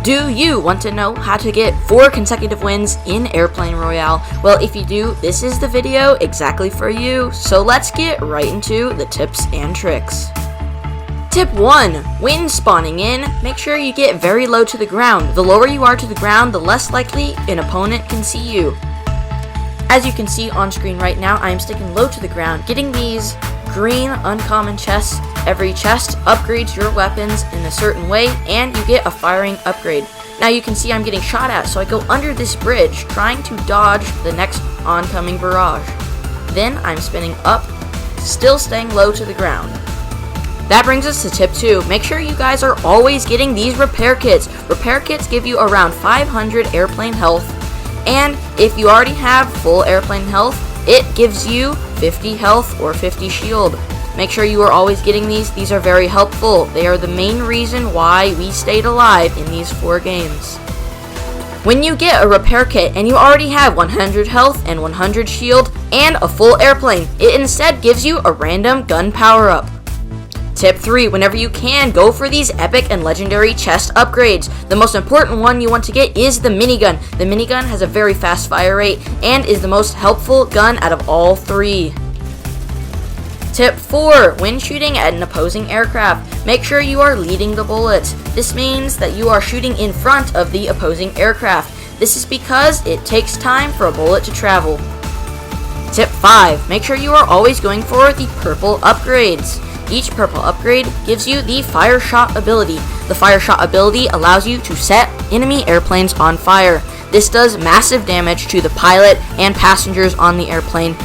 Do you want to know how to get 4 consecutive wins in Airplane Royale? Well, if you do, this is the video exactly for you. So let's get right into the tips and tricks. Tip 1. When spawning in, make sure you get very low to the ground. The lower you are to the ground, the less likely an opponent can see you. As you can see on screen right now, I am sticking low to the ground. Getting these green uncommon chests, every chest upgrades your weapons in a certain way, and you get a firing upgrade. Now you can see I'm getting shot at, so I go under this bridge, trying to dodge the next oncoming barrage. Then I'm spinning up, still staying low to the ground. That brings us to tip 2. Make sure you guys are always getting these repair kits. Repair kits give you around 500 airplane health, and if you already have full airplane health, it gives you 50 health or 50 shield. Make sure you are always getting these. These are very helpful. They are the main reason why we stayed alive in these 4 games. When you get a repair kit and you already have 100 health and 100 shield and a full airplane, it instead gives you a random gun power-up. Tip 3. Whenever you can, go for these epic and legendary chest upgrades. The most important one you want to get is the minigun. The minigun has a very fast fire rate and is the most helpful gun out of all 3. Tip 4. When shooting at an opposing aircraft, make sure you are leading the bullets. This means that you are shooting in front of the opposing aircraft. This is because it takes time for a bullet to travel. Tip 5. Make sure you are always going for the purple upgrades. Each purple upgrade gives you the fire shot ability. The fire shot ability allows you to set enemy airplanes on fire. This does massive damage to the pilot and passengers on the airplane.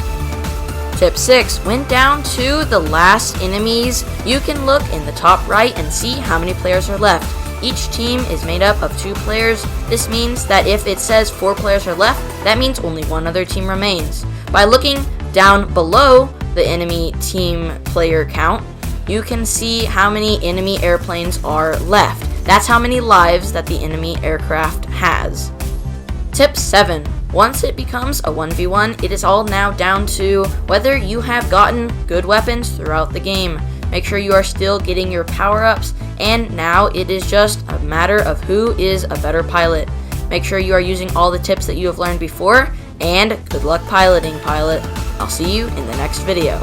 Tip 6. When down to the last enemies, you can look in the top right and see how many players are left. Each team is made up of 2 players. This means that if it says 4 players are left, that means only 1 other team remains. By looking down below the enemy team player count, you can see how many enemy airplanes are left. That's how many lives that the enemy aircraft has. Tip 7. Once it becomes a 1v1, it is all now down to whether you have gotten good weapons throughout the game. Make sure you are still getting your power-ups, and now it is just a matter of who is a better pilot. Make sure you are using all the tips that you have learned before, and good luck piloting, pilot. I'll see you in the next video.